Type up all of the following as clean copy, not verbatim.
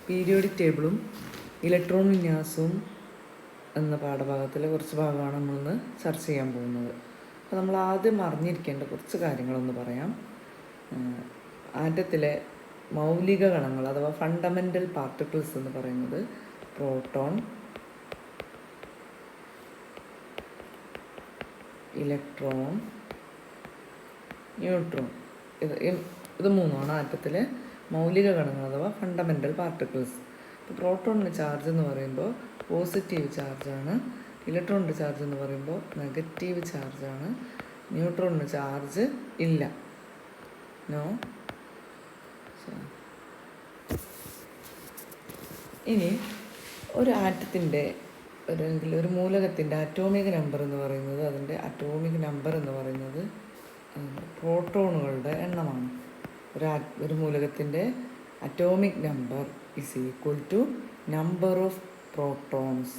Periodic ടേബിളും electron വിന്യാസവും എന്ന പാഠഭാഗത്തിലെ കുറച്ച് ഭാഗമാണ് നമ്മളിന്ന് ചർച്ച ചെയ്യാൻ പോകുന്നത്. അപ്പോൾ നമ്മൾ ആദ്യം അറിഞ്ഞിരിക്കേണ്ട കുറച്ച് കാര്യങ്ങളൊന്ന് പറയാം. ആറ്റത്തിലെ മൗലിക കണങ്ങൾ അഥവാ ഫണ്ടമെൻ്റൽ പാർട്ടിക്കിൾസ് എന്ന് പറയുന്നത് പ്രോട്ടോൺ, ഇലക്ട്രോൺ, ന്യൂട്രോൺ. ഇത് മൂന്നാണ് ആറ്റത്തിലെ മൗലിക കണങ്ങൾ അഥവാ ഫണ്ടമെൻ്റൽ പാർട്ടിക്കിൾസ്. ഇപ്പോൾ പ്രോട്ടോണിൻ്റെ ചാർജ് എന്ന് പറയുമ്പോൾ പോസിറ്റീവ് ചാർജാണ്, ഇലക്ട്രോണിൻ്റെ ചാർജ് എന്ന് പറയുമ്പോൾ നെഗറ്റീവ് ചാർജാണ്, ന്യൂട്രോണിന് ചാർജ് ഇല്ല, നോ. ഇനി ഒരു ആറ്റത്തിൻ്റെ ഒരു മൂലകത്തിൻ്റെ അറ്റോമിക് നമ്പർ എന്ന് പറയുന്നത് പ്രോട്ടോണുകളുടെ എണ്ണമാണ്. ഒരു മൂലകത്തിൻ്റെ atomic number is equal to number of protons.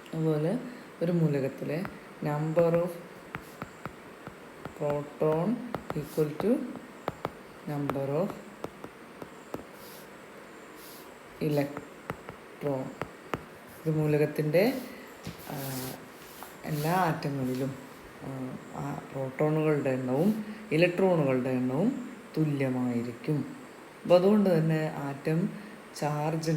അതുപോലെ ഒരു മൂലകത്തിലെ number of proton equal to number of electron. ഒരു മൂലകത്തിൻ്റെ എല്ലാ ആറ്റങ്ങളിലും പ്രോട്ടോണുകളുടെ എണ്ണവും ഇലക്ട്രോണുകളുടെ എണ്ണവും തുല്യമായിരിക്കും. അപ്പോൾ അതുകൊണ്ട് തന്നെ ആറ്റം ചാർജ്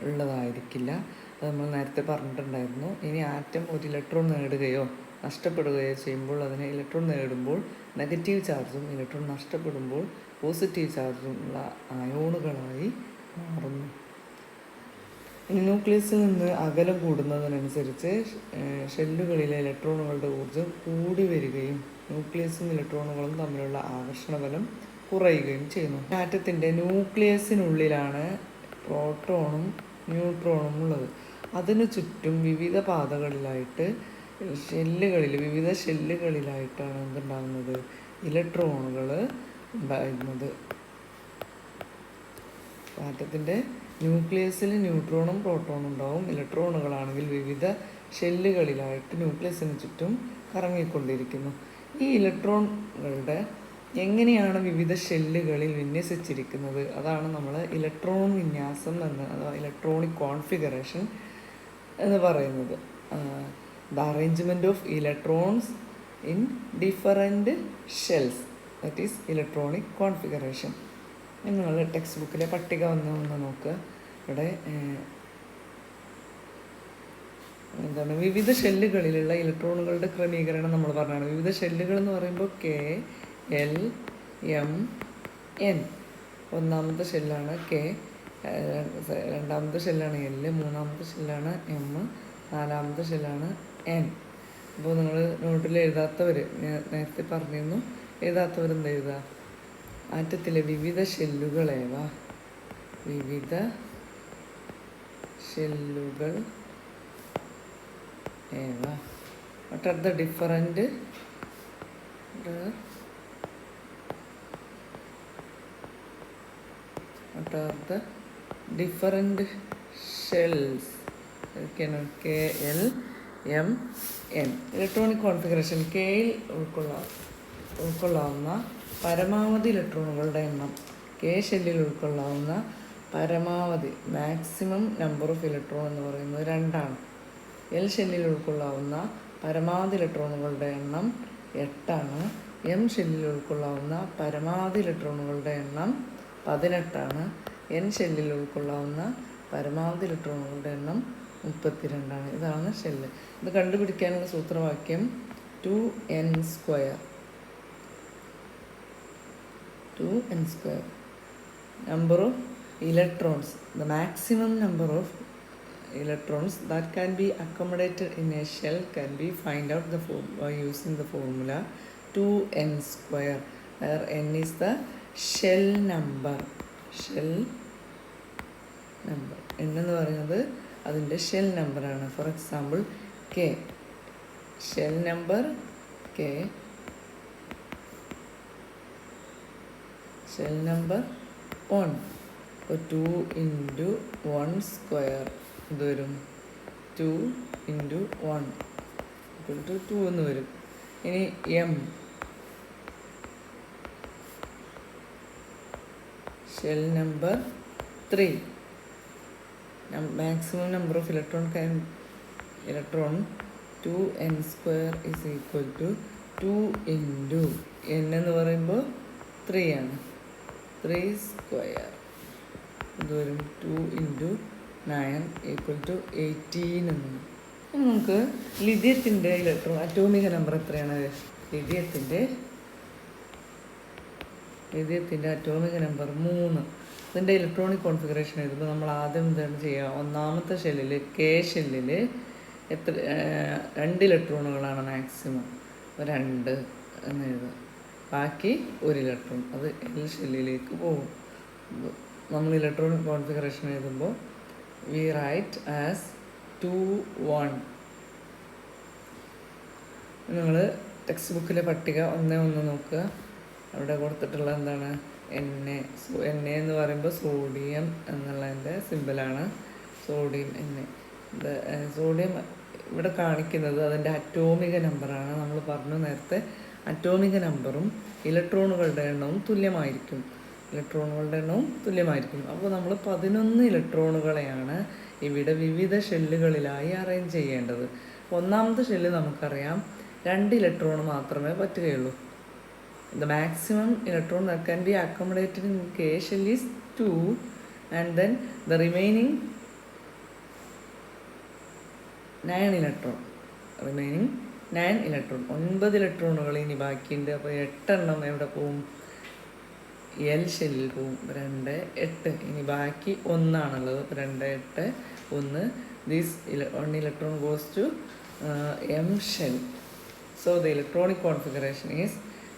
ഉള്ളതായിരിക്കില്ല. അത് നമ്മൾ നേരത്തെ പറഞ്ഞിട്ടുണ്ടായിരുന്നു. ഇനി ആറ്റം ഒരു ഇലക്ട്രോൺ നേടുകയോ നഷ്ടപ്പെടുകയോ ചെയ്യുമ്പോൾ അതിനെ ഇലക്ട്രോൺ നേടുമ്പോൾ നെഗറ്റീവ് ചാർജും ഇലക്ട്രോൺ നഷ്ടപ്പെടുമ്പോൾ പോസിറ്റീവ് ചാർജും ഉള്ള അയോണുകളായി മാറുന്നു. ന്യൂക്ലിയസിൽ നിന്ന് അകലം കൂടുന്നതിനനുസരിച്ച് ഷെല്ലുകളിലെ ഇലക്ട്രോണുകളുടെ ഊർജ്ജം കൂടി വരികയും ന്യൂക്ലിയസും ഇലക്ട്രോണുകളും തമ്മിലുള്ള ആകർഷണ ബലം കുറയുകയും ചെയ്യുന്നു. ആറ്റത്തിൻ്റെ ന്യൂക്ലിയസിനുള്ളിലാണ് പ്രോട്ടോണും ന്യൂട്രോണും ഉള്ളത്. അതിനു ചുറ്റും വിവിധ പാതകളിലായിട്ട് വിവിധ ഷെല്ലുകളിലായിട്ടാണ് എന്തുണ്ടാകുന്നത്, ഇലക്ട്രോണുകൾ ഉണ്ടാകുന്നത്. ആറ്റത്തിൻ്റെ ന്യൂക്ലിയസിൽ ന്യൂട്രോണും പ്രോട്ടോണും ഉണ്ടാവും. ഇലക്ട്രോണുകളാണെങ്കിൽ വിവിധ ഷെല്ലുകളിലായിട്ട് ന്യൂക്ലിയസിന് ചുറ്റും കറങ്ങിക്കൊണ്ടിരിക്കുന്നു. ഈ ഇലക്ട്രോണുകളുടെ എങ്ങനെയാണ് വിവിധ ഷെല്ലുകളിൽ വിന്യസിച്ചിരിക്കുന്നത്, അതാണ് നമ്മൾ ഇലക്ട്രോൺ വിന്യാസം അഥവാ ഇലക്ട്രോണിക് കോൺഫിഗറേഷൻ എന്ന് പറയുന്നത്. The arrangement of electrons in different shells, that is electronic configuration. നിങ്ങൾ ടെക്സ്റ്റ് ബുക്കിലെ പട്ടിക ഒന്ന് നോക്കുക. ഇവിടെ വിവിധ ഷെല്ലുകളിലുള്ള ഇലക്ട്രോണുകളുടെ ക്രമീകരണം നമ്മൾ പറഞ്ഞാണ്. വിവിധ ഷെല്ലുകൾ എന്ന് പറയുമ്പോൾ K, L, M, N. ഒന്നാമത്തെ ഷെല്ലാണ് K, രണ്ടാമത്തെ ഷെല്ലാണ് L, മൂന്നാമത്തെ ഷെല്ലാണ് M, നാലാമത്തെ ഷെല്ലാണ് N. അപ്പോൾ നിങ്ങൾ നോട്ടിൽ എഴുതാത്തവർ, നേരത്തെ പറഞ്ഞിരുന്നു, എഴുതാത്തവർ എന്ത് എഴുതുക? ആറ്റത്തിലെ വിവിധ ഷെല്ലുകളേവ, വിവിധ ഷെല്ലുകൾ ഏവ, what are the different shells? K, L, M, N. Electronic configuration. കെയിൽ ഉൾക്കൊള്ളാവുന്ന പരമാവധി ഇലക്ട്രോണുകളുടെ എണ്ണം, K ഷെല്ലിൽ ഉൾക്കൊള്ളാവുന്ന പരമാവധി മാക്സിമം നമ്പർ ഓഫ് ഇലക്ട്രോൺ എന്ന് പറയുന്നത് 2ആണ്. L ഷെല്ലിൽ ഉൾക്കൊള്ളാവുന്ന പരമാവധി ഇലക്ട്രോണുകളുടെ എണ്ണം 8ആണ്. M ഷെല്ലിൽ ഉൾക്കൊള്ളാവുന്ന പരമാവധി ഇലക്ട്രോണുകളുടെ എണ്ണം 18ആണ്. N ഷെല്ലിൽ ഉൾക്കൊള്ളാവുന്ന പരമാവധി ഇലക്ട്രോണുകളുടെ എണ്ണം 32ആണ്. ഇതാണ് ഷെല്ല്. ഇത് കണ്ടുപിടിക്കാനുള്ള സൂത്രവാക്യം 2n². 2n². Number of electrons, the maximum number of electrons that can be accommodated in a shell can be find out by using the formula 2n², where n is the shell number. n എന്ന് പറയുന്നത് അതിൻ്റെ shell നമ്പറാണ്. For example K, shell number K, shell number 1. അപ്പോൾ 2 × 1² ഇത് വരും 2 × 1 = 2 എന്ന് വരും. ഇനി M shell number 3. Maximum number of electron 2n² is equal to 2 into n എന്ന് പറയുമ്പോൾ 3 ആണ്. 3² ഇത് വരും 2 into 9 equal to 18 എന്നാണ്. നമുക്ക് ലിഥിയത്തിൻ്റെ ഇലക്ട്രോൺ അറ്റോമിക നമ്പർ എത്രയാണ്? ലിഥിയത്തിൻ്റെ അറ്റോമിക നമ്പർ 3. ഇതിൻ്റെ ഇലക്ട്രോണിക് കോൺഫിഗറേഷൻ എഴുതുമ്പോൾ നമ്മൾ ആദ്യം എന്താണ് ചെയ്യുക? ഒന്നാമത്തെ ഷെല്ലിൽ ഷെല്ലിൽ 2 ഇലക്ട്രോണുകളാണ് മാക്സിമം. 2 എന്ന് എഴുതുക. ബാക്കി 1 ഇലക്ട്രോൺ അത് എൽ ഷെല്ലിലേക്ക് പോകും. നമ്മൾ ഇലക്ട്രോണിക് കോൺഫിഗറേഷൻ എഴുതുമ്പോൾ വി റൈറ്റ് ആസ് 2 1. നിങ്ങൾ ടെക്സ്റ്റ് ബുക്കിലെ പട്ടിക 1 നോക്കുക. അവിടെ കൊടുത്തിട്ടുള്ള എന്താണ്? എൻ എന്ന് പറയുമ്പോൾ സോഡിയം എന്നുള്ളതിൻ്റെ സിമ്പിളാണ്. സോഡിയം സോഡിയം ഇവിടെ കാണിക്കുന്നത് അതിൻ്റെ അറ്റോമിക നമ്പറാണ്. നമ്മൾ പറഞ്ഞു നേരത്തെ അറ്റോമിക നമ്പറും ഇലക്ട്രോണുകളുടെ എണ്ണവും തുല്യമായിരിക്കും. അപ്പോൾ നമ്മൾ 11 ഇലക്ട്രോണുകളെയാണ് ഇവിടെ വിവിധ ഷെല്ലുകളിലായി അറേഞ്ച് ചെയ്യേണ്ടത്. ഒന്നാമത്തെ ഷെല്ല് നമുക്കറിയാം 2 ഇലക്ട്രോൺ മാത്രമേ പറ്റുകയുള്ളൂ. The maximum electron that can be accommodated in K shell is 2, and then the remaining 9 electron. 9 ഇലക്ട്രോണുകൾ ഇനി ബാക്കിയുണ്ട്. അപ്പോൾ 8 എണ്ണം എവിടെ പോവും? എൽ ഷെല്ലിൽ പോവും. 2 8. ഇനി ബാക്കി 1 ആണുള്ളത്. 2 8 1. This 1 electron goes to M shell. So the electronic configuration is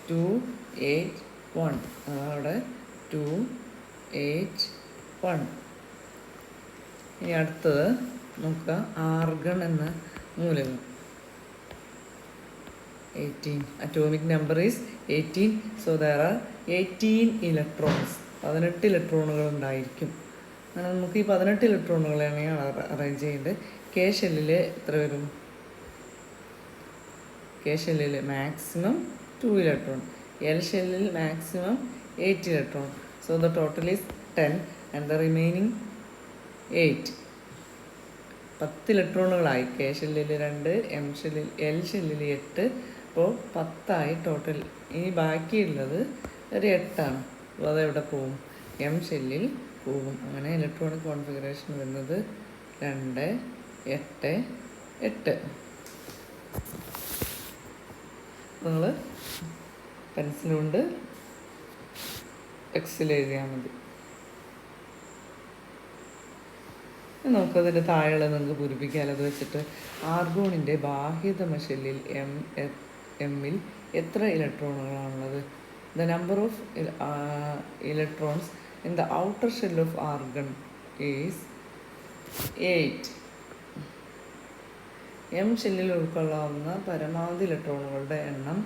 2 8 1. അവിടെ 2 8 1. ഇനി അടുത്തത് നോക്കുക. ആർഗൺ എന്ന മൂലകം 18. Atomic number is 18. So there are 18 electrons. 18 ഇലക്ട്രോണുകൾ ഉണ്ടായിരിക്കും. അങ്ങനെ നമുക്ക് ഈ 18 ഇലക്ട്രോണുകളെയാണ് അറേഞ്ച് ചെയ്യേണ്ടത്. കെ ഷെല്ലിൽ എത്ര വരും? കെ ഷെല്ലിൽ മാക്സിമം 2 ഇലക്ട്രോൺ. എൽ ഷെല്ലിൽ മാക്സിമം 8 ഇലക്ട്രോൺ. So the total is 10 and the remaining 8. 10 ഇലക്ട്രോണുകളായി. കെ ഷെല്ലിൽ 2, എൽ ഷെല്ലിൽ 8. അപ്പോൾ 10 ടോട്ടൽ. ഇനി ബാക്കിയുള്ളത് ഒരു 8 അപ്പോൾ അതെവിടെ പോവും? എം ഷെല്ലിൽ പോവും. അങ്ങനെ ഇലക്ട്രോണിക് കോൺഫിഗറേഷൻ വരുന്നത് 2 8 8. നിങ്ങൾ പെൻസിലുകൊണ്ട് എക്സിൽ എഴുതിയാൽ മതി. നമുക്കതിൻ്റെ താഴെ നിങ്ങൾക്ക് പൂരിപ്പിക്കാം. അത് വെച്ചിട്ട് ആർഗോണിൻ്റെ ബാഹ്യതമ ഷെല്ലിൽ എമ്മിൽ എത്ര ഇലക്ട്രോണുകളാണുള്ളത്? The number of electrons in the outer shell of argon is 8. M ഷെല്ലിൽ ഉൾക്കൊള്ളാവുന്ന പരമാവധി ഇലക്ട്രോണുകളുടെ എണ്ണം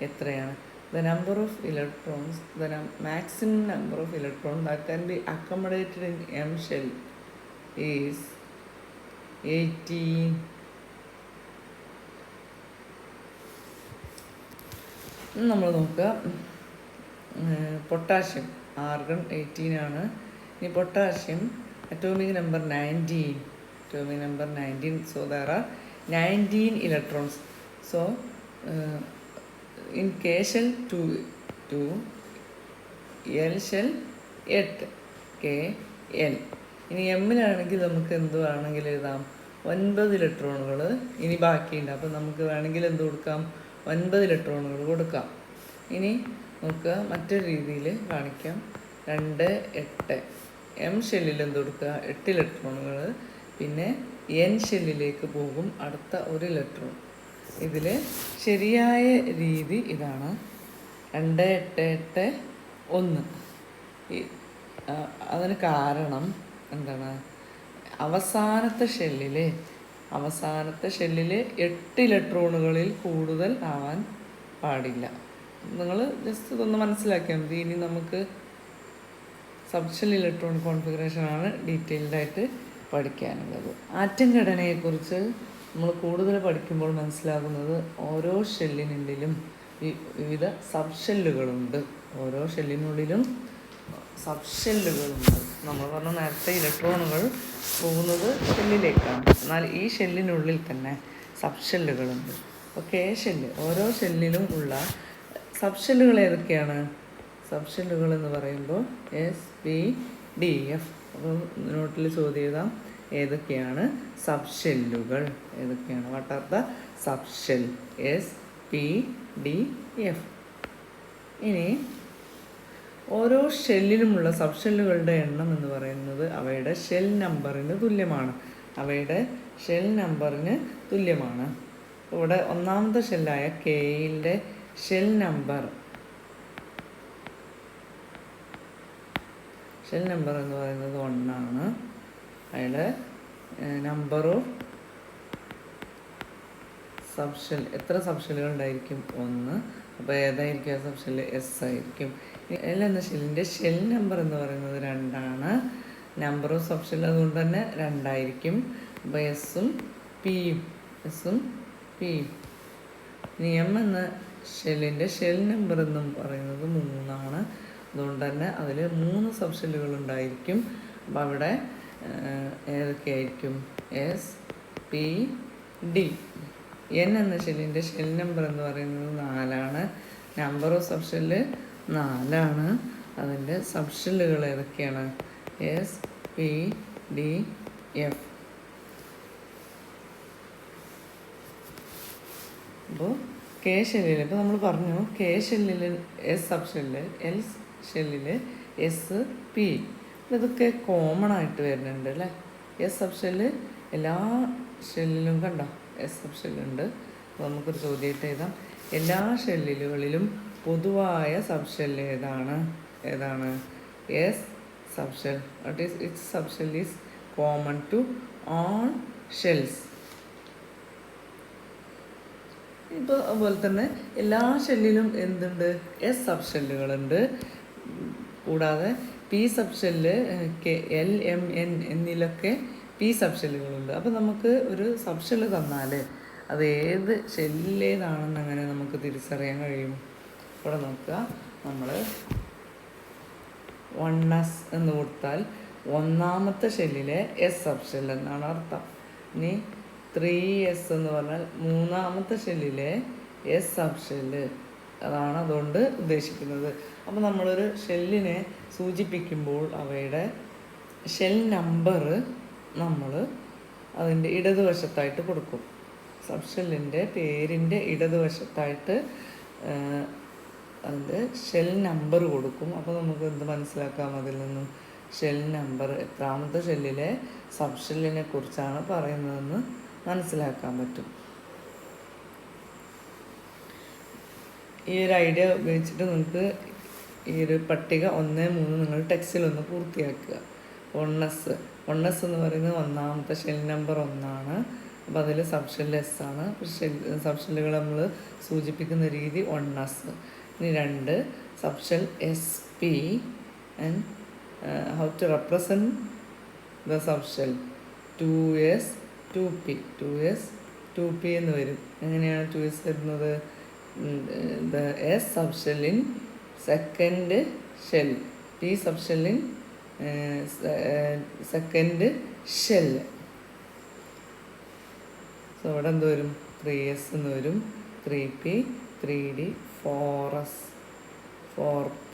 എത്രയാണ്? The number of electrons maximum number of electron that can be accommodated in M shell is 18. നമ്മൾ നോക്കുക. പൊട്ടാഷ്യം ആർഗൺ 18 ആണ്. ഇനി potassium atomic number 19. So there are 19 electrons. So in K shell 2, L shell 8 KL. ഇനി എമ്മിലാണെങ്കിൽ നമുക്ക് എന്ത് വേണമെങ്കിൽ എഴുതാം? 9 ഇലക്ട്രോണുകൾ ഇനി ബാക്കിയുണ്ട്. അപ്പോൾ നമുക്ക് വേണമെങ്കിൽ എന്ത് കൊടുക്കാം? 9 ഇലക്ട്രോണുകൾ കൊടുക്കാം. ഇനി നമുക്ക് മറ്റൊരു രീതിയിൽ കാണിക്കാം. 2 8. എം ഷെല്ലിൽ എന്ത് കൊടുക്കുക? 8 ഇലക്ട്രോണുകൾ. പിന്നെ എൻ ഷെല്ലിലേക്ക് പോകും അടുത്ത 1 ഇലക്ട്രോൺ. ഇതിൽ ശരിയായ രീതി ഇതാണ്. 2 8 8 1. അതിന് കാരണം എന്താണ്? അവസാനത്തെ ഷെല്ലിൽ 8 ഇലക്ട്രോണുകളിൽ കൂടുതൽ ആവാൻ പാടില്ല. നിങ്ങൾ ജസ്റ്റ് ഇതൊന്ന് മനസ്സിലാക്കിയാൽ മതി. ഇനി നമുക്ക് സബ്ഷെൽ ഇലക്ട്രോൺ കോൺഫിഗറേഷനാണ് ഡീറ്റെയിൽഡായിട്ട് പഠിക്കാനുള്ളത്. ആറ്റം ഘടനയെക്കുറിച്ച് നമ്മൾ കൂടുതൽ പഠിക്കുമ്പോൾ മനസ്സിലാകുന്നത് ഓരോ ഷെല്ലിനുള്ളിലും വിവിധ സബ് ഷെല്ലുകളുണ്ട്. ഓരോ ഷെല്ലിനുള്ളിലും സബ്ഷെല്ലുകളുണ്ട്. നമ്മൾ പറഞ്ഞ നേരത്തെ ഇലക്ട്രോണുകൾ പോകുന്നത് ഷെല്ലിലേക്കാണ്. എന്നാൽ ഈ ഷെല്ലിനുള്ളിൽ തന്നെ സബ്ഷെല്ലുകളുണ്ട്. അപ്പോൾ കെ ഷെല്ല്, ഓരോ ഷെല്ലിലും ഉള്ള സബ്ഷെല്ലുകൾ ഏതൊക്കെയാണ്? സബ്ഷെല്ലുകൾ എന്ന് പറയുമ്പോൾ SPDF. അപ്പോൾ നോട്ടിൽ ചോദ്യം എഴുതാം, ഏതൊക്കെയാണ് സബ്ഷെല്ലുകൾ, ഏതൊക്കെയാണ്? What are the subshell? SPDF. ഇനി ഓരോ ഷെല്ലിലുമുള്ള സബ്ഷെല്ലുകളുടെ എണ്ണം എന്ന് പറയുന്നത് അവയുടെ ഷെൽ നമ്പറിന് തുല്യമാണ്. അവയുടെ ഷെൽ നമ്പറിന് തുല്യമാണ്. ഇവിടെ ഒന്നാമത്തെ ഷെല്ലായ കെയിൻ്റെ ഷെൽ നമ്പർ എന്ന് പറയുന്നത് 1 ആണ്. അയാളുടെ നമ്പർ ഓഫ് സബ്ഷെൽ, എത്ര സബ്ഷെല്ലുകൾ ഉണ്ടായിരിക്കും? 1. അപ്പോൾ ഏതായിരിക്കും ആ സബ്ഷെല്ല്? S ആയിരിക്കും. L എന്ന ഷെല്ലിൻ്റെ ഷെൽ നമ്പർ എന്ന് പറയുന്നത് 2 ആണ്. നമ്പർ ഓഫ് സബ്ഷെൽ അതുകൊണ്ട് തന്നെ 2 ആയിരിക്കും. അപ്പോൾ എസും പിയും. ഇനി M എന്ന ഷെല്ലിൻ്റെ ഷെൽ നമ്പർ എന്നും പറയുന്നത് 3 ആണ്. അതുകൊണ്ട് തന്നെ അതിൽ 3 സബ്ഷെല്ലുകൾ ഉണ്ടായിരിക്കും. അപ്പോൾ അവിടെ ഏതൊക്കെയായിരിക്കും? SPD. N എന്ന ഷെല്ലിൻ്റെ ഷെൽ നമ്പർ എന്ന് പറയുന്നത് 4 ആണ്. നമ്പർ ഓഫ് സബ്ഷെല്ല് 4 ആണ്. അതിൻ്റെ സബ്ഷെല്ലുകൾ ഏതൊക്കെയാണ്? SPDF. അപ്പോൾ കെ ഷെല്ലിൽ, ഇപ്പോൾ നമ്മൾ പറഞ്ഞു കെ ഷെല്ലിൽ S സബ്ഷെല്ല്, L ഷെല്ലിൽ SP. ഇതൊക്കെ കോമൺ ആയിട്ട് വരുന്നുണ്ട് അല്ലേ? S സബ്ഷെല്ല് എല്ലാ ഷെല്ലിലും കണ്ടോ? S സബ്ഷെല്ലുണ്ട്. അപ്പോൾ നമുക്കൊരു ചോദ്യമായിട്ട് എഴുതാം, എല്ലാ ഷെല്ലുകളിലും പൊതുവായ സബ്ഷെല്ല് ഏതാണ്? S subshell. What is its subshell is common to all shells. ഇപ്പോൾ അതുപോലെ തന്നെ എല്ലാ ഷെല്ലിലും എന്തുണ്ട്? S സബ്ഷെല്ലുകളുണ്ട്. കൂടാതെ P subshell, L, M, N എന്നിലൊക്കെ P സബ്ഷെല്ലുകളുണ്ട്. അപ്പോൾ നമുക്ക് ഒരു സബ്ഷെല്ല് തന്നാൽ അത് ഏത് ഷെല്ലിലേതാണെന്ന് അങ്ങനെ നമുക്ക് തിരിച്ചറിയാൻ കഴിയും. ഇവിടെ നോക്കുക, നമ്മൾ 1S എന്ന് കൊടുത്താൽ ഒന്നാമത്തെ ഷെല്ലിലെ S സബ്ഷെൽ എന്നാണ് അർത്ഥം. ഇനി 3S എന്ന് പറഞ്ഞാൽ മൂന്നാമത്തെ ഷെല്ലിലെ S സബ്ഷെല്ല്, അതാണ് അതുകൊണ്ട് ഉദ്ദേശിക്കുന്നത്. അപ്പോൾ നമ്മളൊരു ഷെല്ലിനെ സൂചിപ്പിക്കുമ്പോൾ അവയുടെ ഷെൽ നമ്പർ നമ്മൾ അതിൻ്റെ ഇടതുവശത്തായിട്ട് കൊടുക്കും. സബ്ഷെല്ലിൻ്റെ പേരിൻ്റെ ഇടതുവശത്തായിട്ട് അതിൻ്റെ ഷെൽ നമ്പർ കൊടുക്കും. അപ്പോൾ നമുക്ക് എന്ത് മനസ്സിലാക്കാം അതിൽ നിന്നും? ഷെൽ നമ്പർ, എത്രാമത്തെ ഷെല്ലിലെ സബ്ഷെല്ലിനെ കുറിച്ചാണ് പറയുന്നതെന്ന് മനസ്സിലാക്കാൻ പറ്റും. ഈ ഒരു ഐഡിയ ഉപയോഗിച്ചിട്ട് നിങ്ങൾക്ക് ഈ ഒരു പട്ടിക 1, 3 നിങ്ങൾ ടെക്സ്റ്റിലൊന്ന് പൂർത്തിയാക്കുക. 1S എന്ന് പറയുന്നത് ഒന്നാമത്തെ ഷെൽ നമ്പർ 1 ആണ്. അപ്പോൾ അതിൽ സബ്ഷെൽ S ആണ്. സബ്ഷെല്ലുകൾ നമ്മൾ സൂചിപ്പിക്കുന്ന രീതി 1S. ഇനി 2 subshell SP. And how to represent the subshell? 2S 2P എന്ന് വരും. എങ്ങനെയാണ് 2S വരുന്നത്? The S subshell in second shell, P subshell in second shell. So ഇവിടെ എന്ത് വരും? 3S എന്ന് വരും. 3P, 3D, 4S, 4P,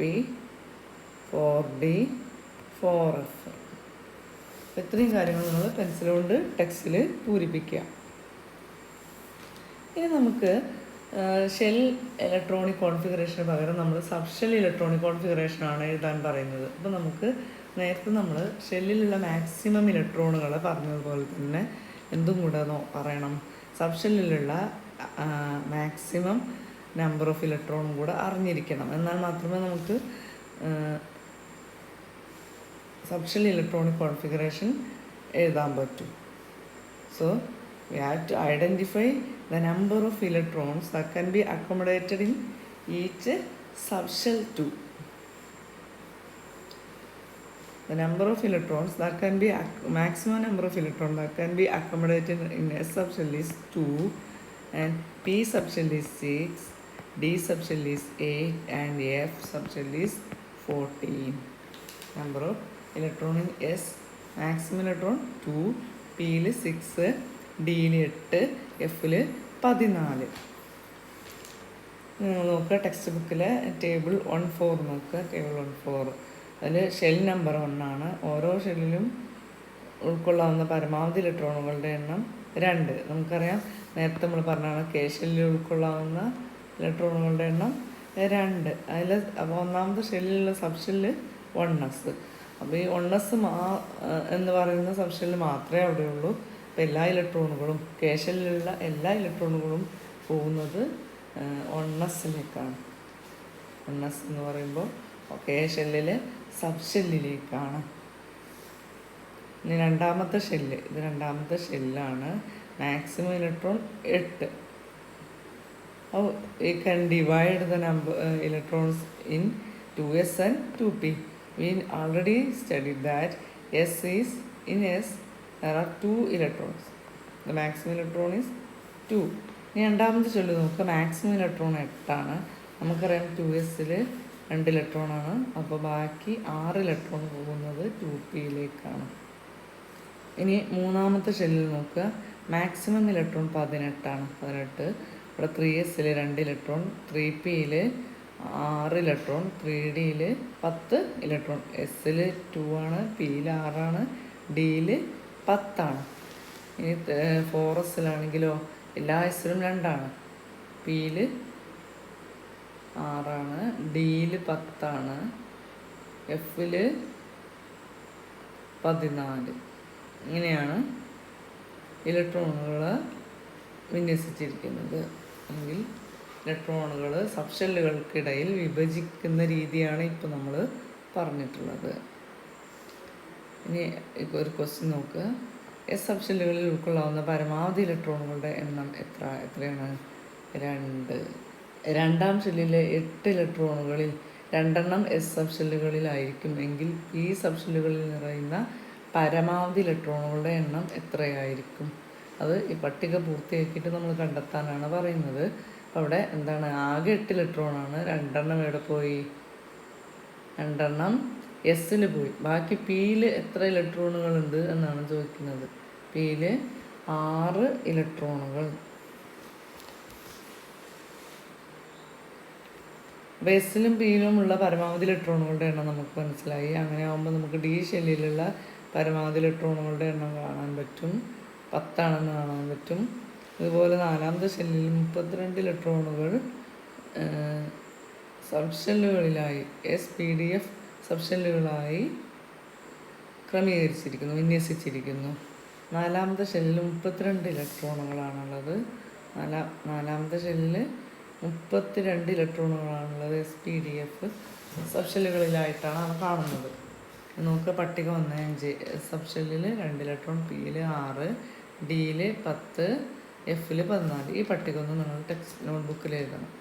4D, 4F. ഇത്രയും കാര്യങ്ങൾ നിങ്ങൾ പെൻസിൽ കൊണ്ട് ടെക്സ്റ്റിൽ പൂരിപ്പിക്കുക. ഇനി നമുക്ക് ഷെൽ ഇലക്ട്രോണിക് കോൺഫിഗറേഷന് പകരം നമ്മൾ സബ്ഷെൽ ഇലക്ട്രോണിക് കോൺഫിഗറേഷനാണ് എഴുതാൻ പറയുന്നത്. അപ്പോൾ നമുക്ക് നേരത്തെ നമ്മൾ ഷെല്ലിലുള്ള മാക്സിമം ഇലക്ട്രോണുകളെ പറഞ്ഞതുപോലെ തന്നെ എന്തും കൂടെ പറയണം, സബ്ഷെല്ലിലുള്ള മാക്സിമം നമ്പർ ഓഫ് ഇലക്ട്രോണും കൂടെ അറിഞ്ഞിരിക്കണം. എന്നാൽ മാത്രമേ നമുക്ക് സബ്ഷെൽ ഇലക്ട്രോണിക് കോൺഫിഗറേഷൻ എഴുതാൻ പറ്റും. So we have to identify the number of electrons that can be accommodated in each subshell 2. The number of electrons that can be maximum number of electrons that can be accommodated in S subshell is 2, and P subshell is 6, D subshell is 8, and F subshell is 14. Number of electron in S. Maximum electron 2, പിയിൽ 6, ഡിയിൽ 8, എഫിൽ 14. നോക്കുക text ബുക്കിലെ table 1-4 നോക്കുക. Table 1-4 അതിൽ shell number 1 ആണ്. ഓരോ ഷെല്ലിലും ഉൾക്കൊള്ളാവുന്ന പരമാവധി ഇലക്ട്രോണുകളുടെ എണ്ണം 2. നമുക്കറിയാം, നേരത്തെ നമ്മൾ പറഞ്ഞാണ് കെ ഷെല്ലിൽ ഉൾക്കൊള്ളാവുന്ന ഇലക്ട്രോണുകളുടെ എണ്ണം 2. അതിൽ അപ്പോൾ ഒന്നാമത്തെ ഷെല്ലിലുള്ള സബ് ഷെല്ല് 1s. അപ്പോൾ ഈ 1s എന്ന് പറയുന്ന സബ് ഷെല്ല് മാത്രമേ അവിടെയുള്ളൂ. അപ്പോൾ എല്ലാ ഇലക്ട്രോണുകളും കെ ഷെല്ലിലുള്ള എല്ലാ ഇലക്ട്രോണുകളും പോകുന്നത് 1sലേക്കാണ്. 1s എന്ന് പറയുമ്പോൾ കെ ഷെല്ലിലെ സബ് ഷെല്ലിലേക്കാണ്. ഇനി രണ്ടാമത്തെ ഷെല്ല്, ഇത് രണ്ടാമത്തെ ഷെല്ലാണ്. Maximum electron 8. Oh, we can divide the number electrons in 2s and 2p. We already studied that s is in s there are 2 electrons. The maximum electron is 2. ഇനി രണ്ടാമത്തെ shell നോക്കുക. Maximum electron 8 ആണ്. നമുക്കറിയാം 2sൽ 2 ഇലക്ട്രോണാണ്. അപ്പോൾ ബാക്കി 6 electron പോകുന്നത് 2pയിലേക്കാണ്. ഇനി മൂന്നാമത്തെ ഷെല്ലിൽ നോക്കുക. മാക്സിമം ഇലക്ട്രോൺ 18 ആണ്. 18. ഇവിടെ 3sൽ 2 ഇലക്ട്രോൺ, 3pയിൽ 6 ഇലക്ട്രോൺ, 3dയിൽ 10 ഇലക്ട്രോൺ. എസ്സിൽ 2 ആണ്, പിയിൽ 6 ആണ്, ഡിയിൽ 10 ആണ്. ഇനി 4sലാണെങ്കിലോ എല്ലാ എസ്സിലും 2 ആണ്. പിയിൽ 6 ആണ്, ഡിയിൽ 10 ആണ്, എഫിൽ 14. ഇങ്ങനെയാണ് ഇലക്ട്രോണുകൾ വിന്യസിച്ചിരിക്കുന്നത്. അല്ലെങ്കിൽ ഇലക്ട്രോണുകൾ സബ് ഷെല്ലുകൾക്കിടയിൽ വിഭജിക്കുന്ന രീതിയാണ് ഇപ്പോൾ നമ്മൾ പറഞ്ഞിട്ടുള്ളത്. ഇനി ഒരു ക്വസ്റ്റ്യൻ നോക്കുക. എസ് സബ് ഷെല്ലുകളിൽ ഉൾക്കൊള്ളാവുന്ന പരമാവധി ഇലക്ട്രോണുകളുടെ എണ്ണം എത്രയാണ്? 2. രണ്ടാം ഷെല്ലിലെ 8 ഇലക്ട്രോണുകളിൽ 2 എസ് സബ് ഷെല്ലുകളിലായിരിക്കും എങ്കിൽ ഈ സബ് ഷെല്ലുകളിൽ നിറയുന്ന പരമാവധി ഇലക്ട്രോണുകളുടെ എണ്ണം എത്രയായിരിക്കും? അത് ഈ പട്ടിക പൂർത്തിയാക്കിയിട്ട് നമ്മൾ കണ്ടെത്താനാണ് പറയുന്നത്. അപ്പോൾ അവിടെ എന്താണ്, ആകെ 8 ഇലക്ട്രോണാണ്. 2 എവിടെ പോയി? 2 എസ്സിൽ പോയി. ബാക്കി പിയിൽ എത്ര ഇലക്ട്രോണുകളുണ്ട് എന്നാണ് ചോദിക്കുന്നത്. പിയിൽ 6 ഇലക്ട്രോണുകൾ. അപ്പോൾ എസ്സിലും പിയിലുമുള്ള പരമാവധി ഇലക്ട്രോണുകളുടെ എണ്ണം നമുക്ക് മനസ്സിലായി. അങ്ങനെ ആകുമ്പോൾ നമുക്ക് ഡി ഷെല്ലിലുള്ള പരമാവധി ഇലക്ട്രോണുകളുടെ എണ്ണം കാണാൻ പറ്റും. 10 ആണെന്ന് കാണാൻ പറ്റും. അതുപോലെ നാലാമത്തെ ഷെല്ലിൽ 32 ഇലക്ട്രോണുകൾ സബ് ഷെല്ലുകളിലായി SPDF സബ് ഷെല്ലുകളായി ക്രമീകരിച്ചിരിക്കുന്നു, വിന്യസിച്ചിരിക്കുന്നു. നാലാമത്തെ ഷെല്ലിൽ 32 ഇലക്ട്രോണുകളാണുള്ളത്. നാലാമത്തെ ഷെല്ലിൽ 32 ഇലക്ട്രോണുകളാണുള്ളത്. SPDF സബ് ഷെല്ലുകളിലായിട്ടാണ് അത് കാണുന്നത്. നമുക്ക് പട്ടിക 1-5. സബ് ഷെല്ലിൽ 2 ഇലക്ട്രോൺ, പിയിൽ 6, ഡിയിൽ 10, എഫിൽ 14. ഈ പട്ടിക ഒന്ന് നിങ്ങൾ ടെക്സ്റ്റ് നോട്ട്ബുക്കിൽ എഴുതണം.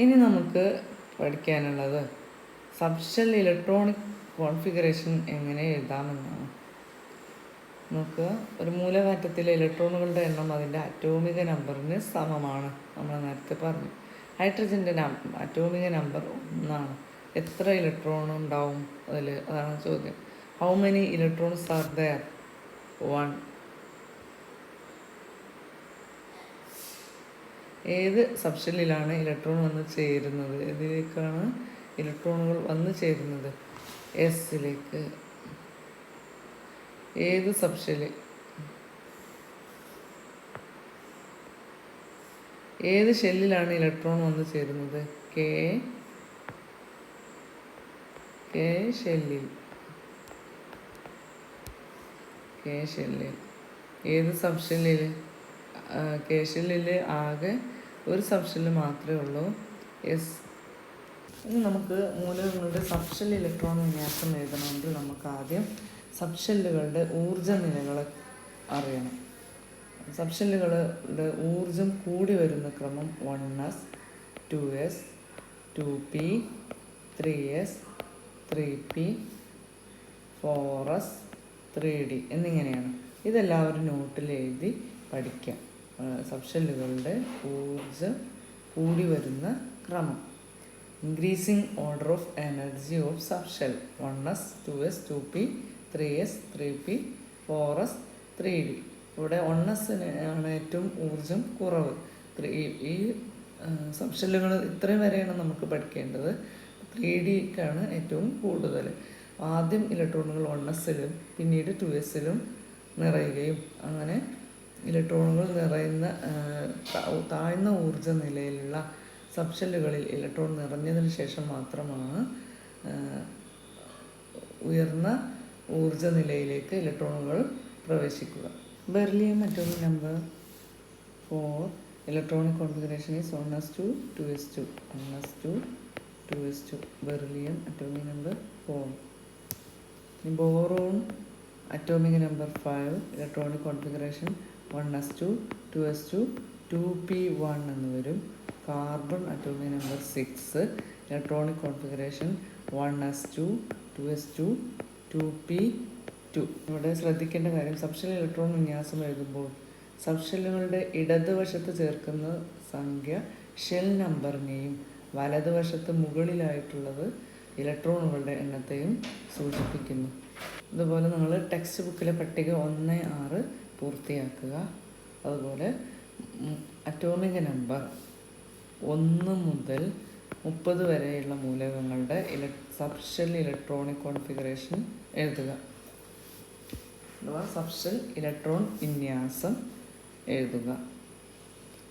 ഇനി നമുക്ക് പഠിക്കാനുള്ളത് സബ് ഷെൽ ഇലക്ട്രോണിക് കോൺഫിഗറേഷൻ എങ്ങനെ എഴുതാമെന്നാണ്. നമുക്ക് ഒരു മൂലകാറ്റത്തിലെ ഇലക്ട്രോണുകളുടെ എണ്ണം അതിൻ്റെ അറ്റോമിക നമ്പറിന് സമമാണ്. നമ്മൾ നേരത്തെ പറഞ്ഞു. ഹൈഡ്രജൻ്റെ അറ്റോമിക നമ്പർ 1 എത്ര ഇലക്ട്രോൺ ഉണ്ടാവും അതിൽ? അതാണ് ചോദ്യം. How many electrons are there? 1. ഏത് സബ് ഷെല്ലിലാണ് ഇലക്ട്രോൺ വന്ന് ചേരുന്നത്? ഇതിലേക്കാണ് ഇലക്ട്രോണുകൾ വന്ന് ചേരുന്നത്? എസ്സിലേക്ക്. ഏത് സബ് ഷെല്ല്? ഏത് ഷെല്ലിലാണ് ഇലക്ട്രോൺ വന്ന് ചേരുന്നത്? കെ ഷെല്ലിൽ. ഏത് സബ് ഷെല്ലിൽ? കെ ഷെല്ലിൽ ആകെ ഒരു സബ് ഷെല്ല് മാത്രമേ ഉള്ളൂ, എസ്. ഇനി നമുക്ക് മൂലകങ്ങളുടെ സബ് ഷെൽ ഇലക്ട്രോൺ വിന്യാസം എഴുതണമെങ്കിൽ നമുക്ക് ആദ്യം സബ് ഷെല്ലുകളുടെ ഊർജ്ജ നിലകൾ അറിയണം. സബ് ഷെല്ലുകളുടെ ഊർജം കൂടി വരുന്ന ക്രമം 1s, 2s, 2p, 3s, 3p, 4s, 3d എന്നിങ്ങനെയാണ്. ഇതെല്ലാവരും നോട്ടിൽ എഴുതി പഠിക്കാം. സബ് ഷെല്ലുകളുടെ ഊർജം കൂടി വരുന്ന ക്രമം. Increasing order of energy of sub shell 1s 2s 2p 3s 3p 4s 3d. ഇവിടെ 1s ആണ് ഏറ്റവും ഊർജം കുറവ്. ഈ സബ് ഷെല്ലുകൾ ഇത്രയും വരെയാണ് നമുക്ക് പഠിക്കേണ്ടത്. 3dക്കാണ് ഏറ്റവും കൂടുതൽ. ആദ്യം ഇലക്ട്രോണുകൾ 1sലും പിന്നീട് 2sലും നിറയുകയും അങ്ങനെ ഇലക്ട്രോണുകൾ നിറയുന്ന താഴ്ന്ന ഊർജ നിലയിലുള്ള സബ് ഷെല്ലുകളിൽ ഇലക്ട്രോൺ നിറഞ്ഞതിന് ശേഷം മാത്രമാണ് ഉയർന്ന ഊർജ നിലയിലേക്ക് ഇലക്ട്രോണുകൾ പ്രവേശിക്കുക. Beryllium atomic number 4 electronic configuration is 1s2 2s2 1s2 2s2 beryllium atomic number 4. Boron atomic number 5 electronic configuration 1s2 2s2 2p1 എന്ന് വരും. Carbon atomic number 6 electronic configuration 1s2 2s2 2p2. ഇവിടെ ശ്രദ്ധിക്കേണ്ട കാര്യം, സബ്ഷെൽ ഇലക്ട്രോൺ വിന്യാസം എഴുതുമ്പോൾ സബ്ഷെല്ലുകളുടെ ഇടതുവശത്ത് ചേർക്കുന്ന സംഖ്യ ഷെൽ നമ്പറിനെയും വലതുവശത്ത് മുകളിലായിട്ടുള്ളത് ഇലക്ട്രോണുകളുടെ എണ്ണത്തെയും സൂചിപ്പിക്കുന്നു. അതുപോലെ നിങ്ങൾ ടെക്സ്റ്റ് ബുക്കിലെ പട്ടിക 1, 6 പൂർത്തിയാക്കുക. അതുപോലെ അറ്റോമിക് നമ്പർ 1 മുതൽ 30 വരെയുള്ള മൂലകങ്ങളുടെ സബ്ഷെൽ ഇലക്ട്രോണിക് കോൺഫിഗറേഷൻ എഴുതുക, അഥവാ സബ്ഷെൽ ഇലക്ട്രോൺ വിന്യാസം എഴുതുക.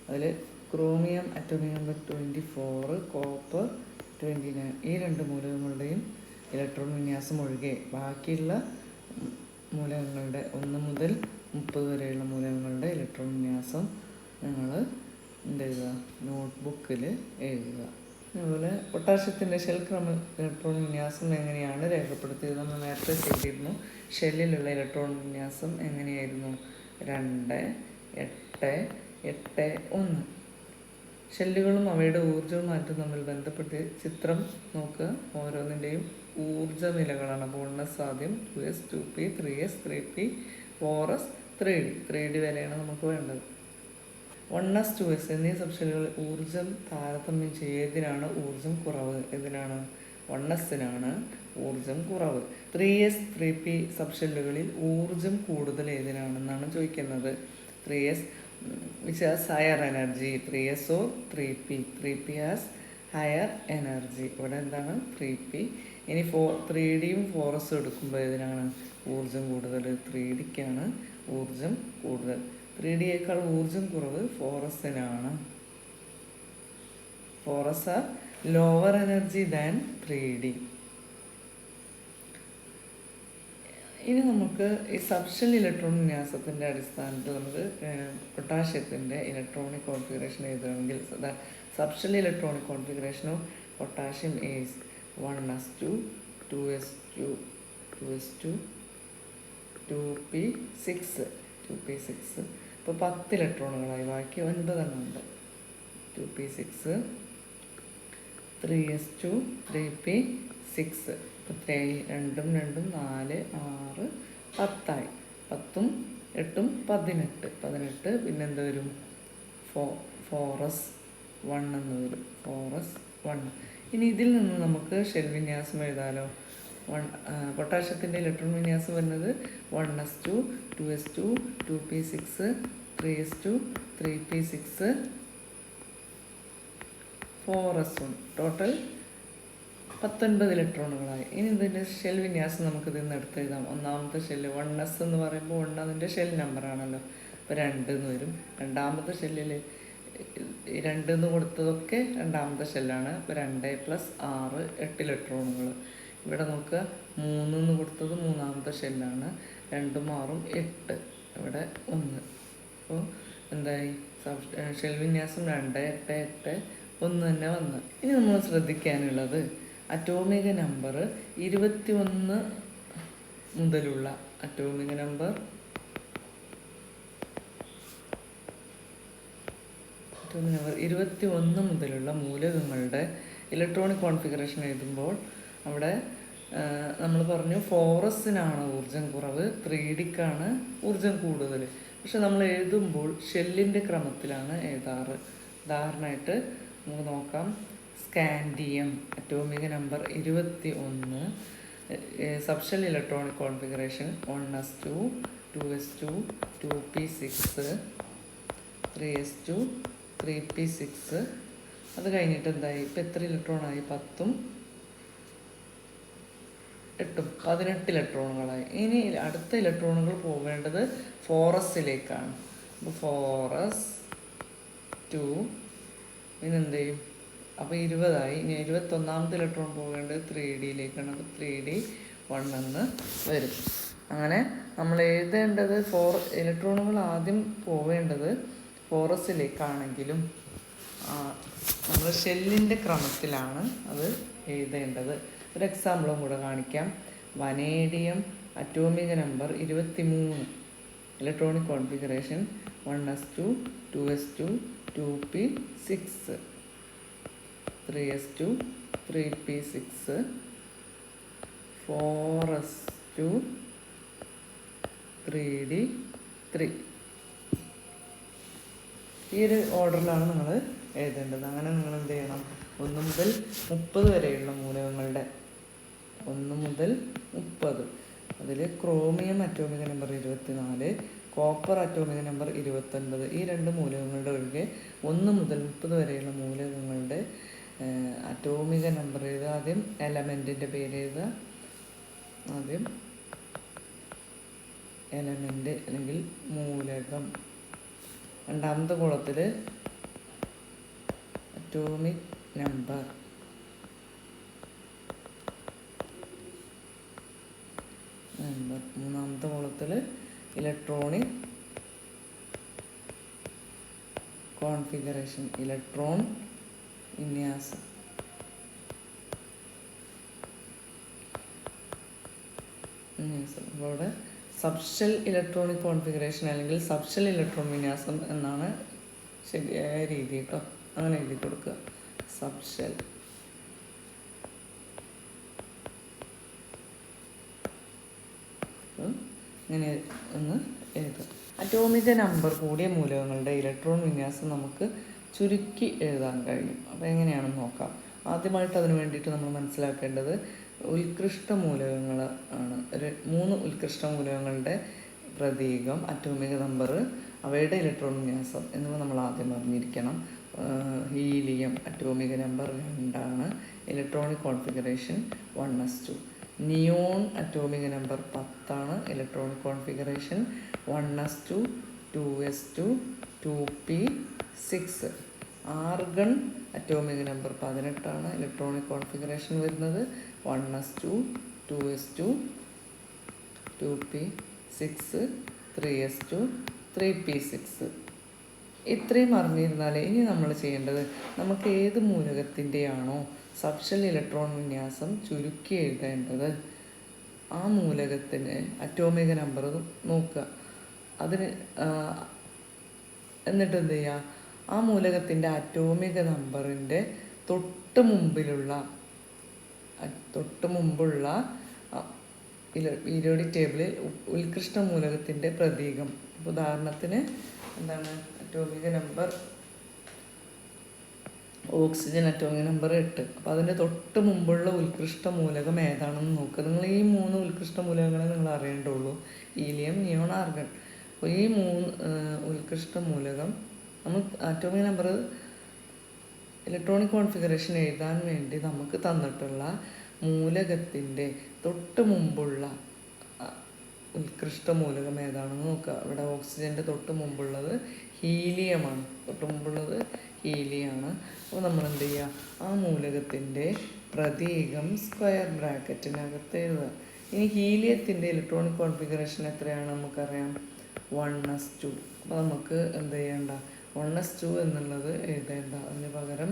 അതിൽ ക്രോമിയം അറ്റോമിക് നമ്പർ 24, കോപ്പർ 29 ഈ 2 മൂലകങ്ങളുടെയും ഇലക്ട്രോൺ വിന്യാസം ഒഴികെ ബാക്കിയുള്ള മൂലകങ്ങളുടെ 1 മുതൽ 30 വരെയുള്ള മൂലകങ്ങളുടെ ഇലക്ട്രോൺ വിന്യാസം നിങ്ങൾ എന്തെഴുതുക, നോട്ട്ബുക്കിൽ എഴുതുക. അതുപോലെ പൊട്ടാഷ്യത്തിൻ്റെ ഷെൽ ക്രമ ഇലക്ട്രോൺ വിന്യാസം എങ്ങനെയാണ് രേഖപ്പെടുത്തിയത് നമ്മൾ നേരത്തെ ചെയ്തിരുന്നു. ഷെല്ലിലുള്ള ഇലക്ട്രോൺ വിന്യാസം എങ്ങനെയായിരുന്നു? 2 8 8 1. ഷെല്ലുകളും അവയുടെ ഊർജ്ജവുമായിട്ടും തമ്മിൽ ബന്ധപ്പെട്ട് ചിത്രം നോക്കുക. ഓരോന്നിൻ്റെയും ഊർജ്ജ നിലകളാണ്. അപ്പോൾ 1s ആദ്യം, 2s 2p 3s 3p 4s 3d 3d വരെയാണ് നമുക്ക് വേണ്ടത്. 1s 2s എന്നീ സബ്ഷെല്ലുകൾ ഊർജ്ജം താരതമ്യം ചെയ്തതിനാണ് ഊർജ്ജം കുറവ്. ഇതിനാണ് 1sനാണ് ഊർജ്ജം കുറവ്. 3s 3p സബ്ഷെല്ലുകളിൽ ഊർജ്ജം കൂടുതൽ ഏതിനാണെന്നാണ് ചോദിക്കുന്നത്. 3s which has higher energy, 3s or 3p 3p has higher energy. ഇവിടെ എന്താണ് 3p. ഇനി 3dയും 4s എടുക്കുമ്പോൾ ഇതിനാണ് ഊർജ്ജം കൂടുതൽ. 3dക്കാണ് ഊർജ്ജം കൂടുതൽ. 3dയേക്കാൾ ഊർജ്ജം കുറവ് 4sനാണ്. 4s are lower energy than 3d. ഇനി നമുക്ക് ഈ സബ്ഷെൽ ഇലക്ട്രോൺ വിന്യാസത്തിൻ്റെ അടിസ്ഥാനത്തിൽ നമുക്ക് പൊട്ടാഷ്യത്തിൻ്റെ ഇലക്ട്രോണിക് കോൺഫിഗറേഷൻ എഴുതണമെങ്കിൽ subshell electronic configuration of potassium is 1s2 2s2 2s2 2p6 ഇപ്പോൾ 10 ഇലക്ട്രോണുകളായി, ബാക്കി 9 ഉണ്ട്. 2p6 3s2 3p6 3 2 2 4 6 10 10ഉം 8ഉം 18 പിന്നെന്ത് വരും? 4s 1 എന്ന് വരും. 4s 1. ഇനി ഇതിൽ നിന്ന് നമുക്ക് ഷെൽ വിന്യാസം എഴുതാലോ. പൊട്ടാഷ്യത്തിൻ്റെ ഇലക്ട്രോൺ വിന്യാസം വരുന്നത് 1s2 2s2 2p6 3s2 3p6 4s1 total 19 ഇലക്ട്രോണുകളായി. ഇനി ഇതിൻ്റെ ഷെൽ വിന്യാസം നമുക്ക് ഇതിൽ നിന്ന് എടുത്ത് എഴുതാം. ഒന്നാമത്തെ ഷെല്ല് 1s എന്ന് പറയുമ്പോൾ 1 അതിൻ്റെ ഷെൽ നമ്പറാണല്ലോ. അപ്പോൾ 2 എന്ന് വരും. രണ്ടാമത്തെ ഷെല്ലിൽ 2 എന്ന് കൊടുത്തതൊക്കെ രണ്ടാമത്തെ ഷെല്ലാണ്. അപ്പോൾ 2 + 6 8 ഇലക്ട്രോണുകൾ. ഇവിടെ നോക്കുക, 3 എന്ന് കൊടുത്തത് മൂന്നാമത്തെ ഷെല്ലാണ്. 2ഉം 6ഉം 8. ഇവിടെ 1. അപ്പോൾ എന്തായി? ഷെൽ വിന്യാസം 2 8 8 1 തന്നെ വന്ന്. ഇനി നമ്മൾ ശ്രദ്ധിക്കാനുള്ളത് അറ്റോമിക നമ്പർ 21 മുതലുള്ള അറ്റോമിക നമ്പർ 21 മുതലുള്ള മൂലകങ്ങളുടെ ഇലക്ട്രോണിക് കോൺഫിഗറേഷൻ എഴുതുമ്പോൾ അവിടെ നമ്മൾ പറഞ്ഞു 4sനാണ് ഊർജ്ജം കുറവ്, 3dക്കാണ് ഊർജ്ജം കൂടുതൽ. പക്ഷെ നമ്മൾ എഴുതുമ്പോൾ ഷെല്ലിൻ്റെ ക്രമത്തിലാണ് എഴുതാറ്. ഉദാഹരണമായിട്ട് നമുക്ക് നോക്കാം. Scandium അറ്റോമിക number 21, subshell electronic configuration 1s2, 2s2, 2p6, 3s2, 3p6. അത് കഴിഞ്ഞിട്ട് എന്തായി? ഇപ്പം എത്ര ഇലക്ട്രോണായി? 10ഉം 8ഉം 18 ഇലക്ട്രോണുകളായി. ഇനി അടുത്ത ഇലക്ട്രോണുകൾ പോകേണ്ടത് 4sലേക്കാണ്. അപ്പോൾ 4s2 പിന്നെന്ത് ചെയ്യും? അപ്പോൾ 20ആയി. ഇനി 21ാമത്തെ ഇലക്ട്രോൺ പോകേണ്ടത് 3dയിലേക്കാണ്. അപ്പോൾ 3d1 എന്ന് വരും. അങ്ങനെ നമ്മൾ എഴുതേണ്ടത് ഇലക്ട്രോണുകൾ ആദ്യം പോവേണ്ടത് 4sലേക്കാണെങ്കിലും നമ്മൾ ഷെല്ലിൻ്റെ ക്രമത്തിലാണ് അത് എഴുതേണ്ടത്. ഒരു എക്സാമ്പിളും കൂടെ കാണിക്കാം. Vanadium അറ്റോമിക number 23, electronic configuration 1s2, 2s2, 2p6, 3s2, 3p6, 4s2, 3d3. ഈ ഒരു ഓർഡറിലാണ് നിങ്ങൾ എഴുതേണ്ടത്. അങ്ങനെ നിങ്ങൾ എന്ത് ചെയ്യണം? 1 മുതൽ 30 വരെയുള്ള മൂലകങ്ങളുടെ 1 മുതൽ 30, അതിൽ ക്രോമിയം അറ്റോമിക നമ്പർ 24, കോപ്പർ അറ്റോമിക നമ്പർ 29, ഈ 2 മൂലകങ്ങളുടെ ഒഴികെ 1 മുതൽ 30 വരെയുള്ള മൂലകങ്ങളുടെ അറ്റോമിക നമ്പർ എഴുതുക. ആദ്യം എലമെൻറ്റിൻ്റെ പേര് എഴുതുക. ആദ്യം എലമെൻറ്റ് അല്ലെങ്കിൽ മൂലകം. രണ്ടാമത്തെ കോളത്തിൽ അറ്റോമിക് നമ്പർ. മൂന്നാമത്തെ കോളത്തിൽ ഇലക്ട്രോണിക് കോൺഫിഗറേഷൻ, ഇലക്ട്രോൺ വിന്യാസം. അപ്പോൾ ഇവിടെ സബ്ഷെൽ ഇലക്ട്രോണിക് കോൺഫിഗറേഷൻ അല്ലെങ്കിൽ സബ്ഷെൽ ഇലക്ട്രോൺ വിന്യാസം എന്നാണ് ശരിയായ രീതി കേട്ടോ. അങ്ങനെ എഴുതി കൊടുക്കുക. സബ്ഷെൽ. ഇങ്ങനെ ഒന്ന് എഴുതുക. അറ്റോമിക നമ്പർ കൂടിയ മൂലകങ്ങളുടെ ഇലക്ട്രോൺ വിന്യാസം നമുക്ക് ചുരുക്കി എഴുതാൻ കഴിയും. അപ്പോൾ എങ്ങനെയാണെന്ന് നോക്കാം. ആദ്യമായിട്ട് അതിന് വേണ്ടിയിട്ട് നമ്മൾ മനസ്സിലാക്കേണ്ടത് ഉത്കൃഷ്ട മൂലകങ്ങൾ ആണ്. 3 ഉത്കൃഷ്ട മൂലകങ്ങളുടെ പ്രതീകം, അറ്റോമിക നമ്പർ, അവയുടെ ഇലക്ട്രോൺ വിന്യാസം എന്നിവ നമ്മൾ ആദ്യം അറിഞ്ഞിരിക്കണം. Helium അറ്റോമിക number 2, electronic configuration 1s2. Neon അറ്റോമിക number 10, electronic configuration 1s2, 2s2, 2p6. Argon അറ്റോമിക number 18, electronic configuration വരുന്നത് 1s2, 2s2, 2p6, 3s2, 3p6. ഇത്രയും അറിഞ്ഞിരുന്നാലേ ഇനി നമ്മൾ ചെയ്യേണ്ടത് നമുക്ക് ഏത് മൂലകത്തിൻ്റെയാണോ സബ്ഷെൽ ഇലക്ട്രോൺ വിന്യാസം ചുരുക്കി എഴുതേണ്ടത് ആ മൂലകത്തിന് അറ്റോമിക നമ്പർ നോക്കുക. അതിന് എന്നിട്ട് എന്ത് ചെയ്യുക? ആ മൂലകത്തിൻ്റെ അറ്റോമിക നമ്പറിൻ്റെ തൊട്ട് മുമ്പുള്ള പീരിയോഡിക് ടേബിളിൽ ഉത്കൃഷ്ട മൂലകത്തിൻ്റെ പ്രതീകം. ഉദാഹരണത്തിന് എന്താണ്? അറ്റോമിക നമ്പർ ഓക്സിജൻ അറ്റോമിക നമ്പർ 8. അപ്പോൾ അതിൻ്റെ തൊട്ട് മുമ്പുള്ള ഉത്കൃഷ്ട മൂലകം ഏതാണെന്ന് നോക്കുക. നിങ്ങൾ ഈ 3 ഉത്കൃഷ്ട മൂലകങ്ങളെ നിങ്ങൾ അറിയേണ്ടുള്ളൂ: ഹീലിയം, നിയോൺ, ആർഗൺ. അപ്പോൾ ഈ 3 ഉത്കൃഷ്ട മൂലകം നമ്മൾ അറ്റോമിക നമ്പർ ഇലക്ട്രോണിക് കോൺഫിഗറേഷൻ എഴുതാൻ വേണ്ടി നമുക്ക് തന്നിട്ടുള്ള മൂലകത്തിൻ്റെ തൊട്ട് മുമ്പുള്ള ഉത്കൃഷ്ട മൂലകം ഏതാണെന്ന് നോക്കുക. ഇവിടെ ഓക്സിജൻ്റെ തൊട്ട് മുമ്പുള്ളത് ഹീലിയമാണ്. അപ്പോൾ നമ്മൾ എന്ത് ചെയ്യുക? ആ മൂലകത്തിൻ്റെ പ്രതീകം സ്ക്വയർ ബ്രാക്കറ്റിനകത്ത് എഴുതുക. ഇനി ഹീലിയത്തിൻ്റെ ഇലക്ട്രോണിക് കോൺഫിഗറേഷൻ എത്രയാണ് നമുക്കറിയാം: 1s2. അപ്പോൾ നമുക്ക് എന്ത് ചെയ്യേണ്ട? 1s2 എന്നുള്ളത് എഴുതേണ്ട. അതിന് പകരം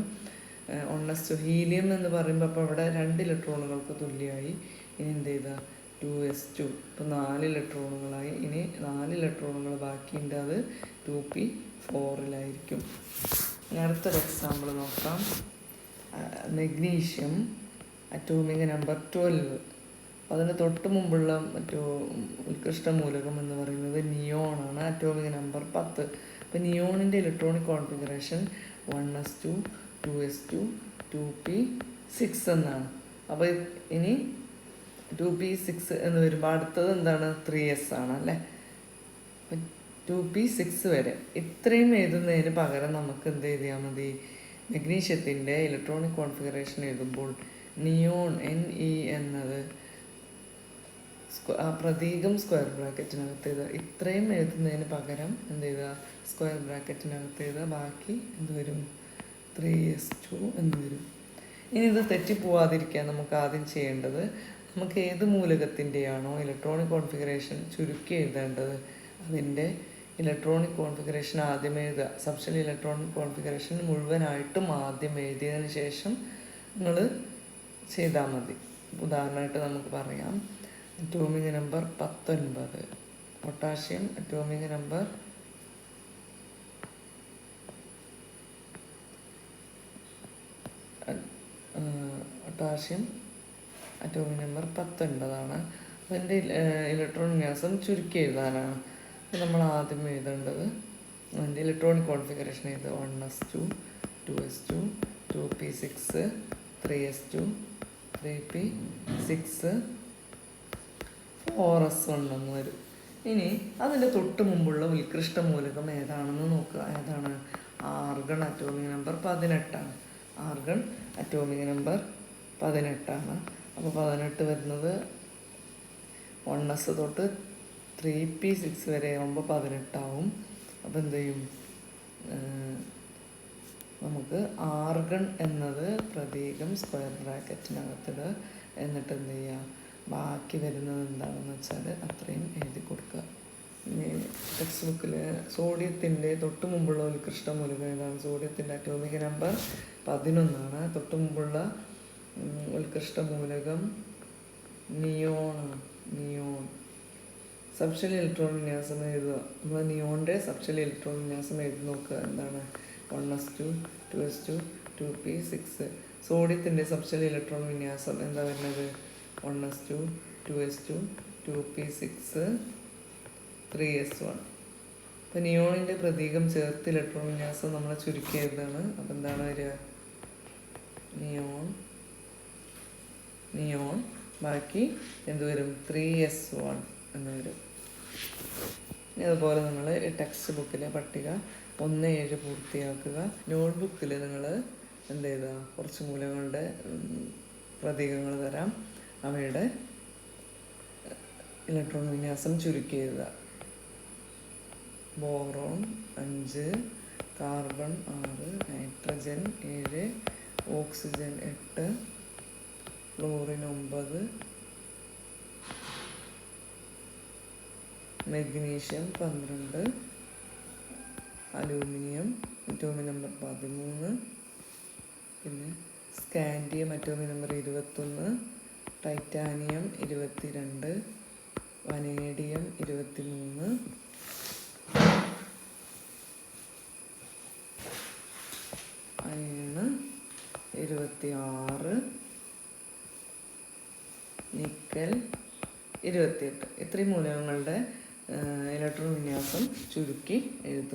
1s2 ഹീലിയം എന്ന് പറയുമ്പോൾ അപ്പോൾ അവിടെ 2 ഇലക്ട്രോണുകൾക്ക് തുല്യമായി. ഇനി എന്ത് ചെയ്താൽ 2s2. ഇപ്പോൾ 4 ഇലക്ട്രോണുകളായി. ഇനി 4 ഇലക്ട്രോണുകൾ ബാക്കിയുണ്ട്. അത് 2p4-ലായിരിക്കും. ഇനി അടുത്തൊരു എക്സാമ്പിൾ നോക്കാം. Magnesium അറ്റോമിക number 12. അതിന് തൊട്ട് മുമ്പുള്ള ഉത്കൃഷ്ട മൂലകം എന്ന് പറയുന്നത് നിയോണാണ്. അറ്റോമിക നമ്പർ 10. അപ്പോൾ നിയോണിൻ്റെ electronic configuration 1s2, 2s2, 2p6 എന്നാണ്. അപ്പോൾ ഇനി 2p6 എന്ന് വരുമ്പോൾ അടുത്തത് എന്താണ്? 3s ആണ് അല്ലേ. 2p6 വരെ ഇത്രയും എഴുതുന്നതിന് പകരം നമുക്ക് എന്ത് എഴുതിയാൽ മതി? മെഗ്നീഷ്യത്തിൻ്റെ ഇലക്ട്രോണിക് കോൺഫിഗറേഷൻ എഴുതുമ്പോൾ നിയോൺ NE എന്നത് ആ പ്രതീകം സ്ക്വയർ ബ്രാക്കറ്റിനകത്ത് എഴുതുക. ഇത്രയും എഴുതുന്നതിന് പകരം എന്ത് ചെയ്യുക? സ്ക്വയർ ബ്രാക്കറ്റിനകത്ത് എഴുതുക. ബാക്കി എന്ത് വരും? 3s2 എന്ന് വരും. ഇനി ഇത് തെറ്റിപ്പോവാതിരിക്കാൻ നമുക്ക് ആദ്യം ചെയ്യേണ്ടത്, നമുക്ക് ഏത് മൂലകത്തിൻ്റെയാണോ ഇലക്ട്രോണിക് കോൺഫിഗറേഷൻ ചുരുക്കി എഴുതേണ്ടത് അതിൻ്റെ ഇലക്ട്രോണിക് കോൺഫിഗറേഷൻ ആദ്യം എഴുതുക. സബ്ഷെൽ ഇലക്ട്രോണിക് കോൺഫിഗറേഷൻ മുഴുവനായിട്ടും ആദ്യം എഴുതിയതിന് ശേഷം നിങ്ങൾ ചെയ്താൽ മതി. ഉദാഹരണമായിട്ട് നമുക്ക് പറയാം, atomic number 19 potassium, atomic number potassium atomic number 19 അതിൻ്റെ ഇലക്ട്രോൺ വിന്യാസം ചുരുക്കി എഴുതാനാണ്. നമ്മൾ ആദ്യം എഴുതേണ്ടത് അതിൻ്റെ ഇലക്ട്രോണിക് കോൺഫിഗറേഷൻ എഴുതുക. 1s2 2s2 2p6 3s2 3p6 4s1 എന്ന് വരും. ഇനി അതിൻ്റെ തൊട്ട് മുമ്പുള്ള ഉത്കൃഷ്ട മൂലകം ഏതാണെന്ന് നോക്കുക. ഏതാണ്? Argon atomic number 18 argon atomic number 18 അപ്പോൾ 18 വരുന്നത് 1s തൊട്ട് 3p6 വരെ ആകുമ്പോൾ 18 ആവും. അപ്പോൾ എന്ത് ചെയ്യും? നമുക്ക് ആർഗൺ എന്നത് പ്രതീകം സ്ക്വയർ ബ്രാക്കറ്റിനകത്തിടുക. എന്നിട്ട് എന്ത് ചെയ്യുക? ബാക്കി വരുന്നത് എന്താണെന്ന് വെച്ചാൽ അത്രയും എഴുതി കൊടുക്കുക. ടെക്സ്റ്റ് ബുക്കിൽ സോഡിയത്തിൻ്റെ തൊട്ട് മുമ്പുള്ള ഉത്കൃഷ്ട മൂലകം ഏതാണ്? സോഡിയത്തിൻ്റെ അറ്റോമിക് നമ്പർ 11 തൊട്ട് മുമ്പുള്ള ഉത്കൃഷ്ട മൂലകം നിയോണാണ്. നിയോൺ. സബ്ഷെൽ ഇലക്ട്രോൺ വിന്യാസം എഴുതുക. നമ്മൾ നിയോണിൻ്റെ സബ്ഷെൽ ഇലക്ട്രോൺ വിന്യാസം എഴുതി നോക്കുക. എന്താണ്? 1s2 2s2 2p6. സോഡിയത്തിൻ്റെ subshell electron വിന്യാസം എന്താ വരുന്നത്? 1s2 2s2 2p6 3s1. അപ്പോൾ നിയോണിൻ്റെ പ്രതീകം ചേർത്ത് ഇലക്ട്രോൺ വിന്യാസം നമ്മൾ ചുരുക്കി എഴുതാണ്. അപ്പോൾ എന്താണ് വരിക? നിയോൺ ബാക്കി എന്ത് വരും? 3s1 എന്ന് വരും. ഇനി അതുപോലെ നിങ്ങൾ ടെക്സ്റ്റ് ബുക്കിലെ പട്ടിക 1-7 പൂർത്തിയാക്കുക. നോട്ട് ബുക്കിൽ നിങ്ങൾ എന്ത് ചെയ്താൽ കുറച്ച് മൂലകങ്ങളുടെ പ്രതീകങ്ങൾ തരാം. അവയുടെ ഇലക്ട്രോൺ വിന്യാസം ചുരുക്കി എഴുതുക. Boron 5, carbon 6, nitrogen 7, oxygen 8, florin 9, magnesium 12, aluminium atomic number 13, പിന്നെ scandium atomic number 21, titanium 22, vanadium 23, iron 26, nickel 28. ഇത്രയും മൂലകങ്ങളുടെ ഇലക്ട്രോൺ വിന്യാസം ചുരുക്കി എഴുതുക.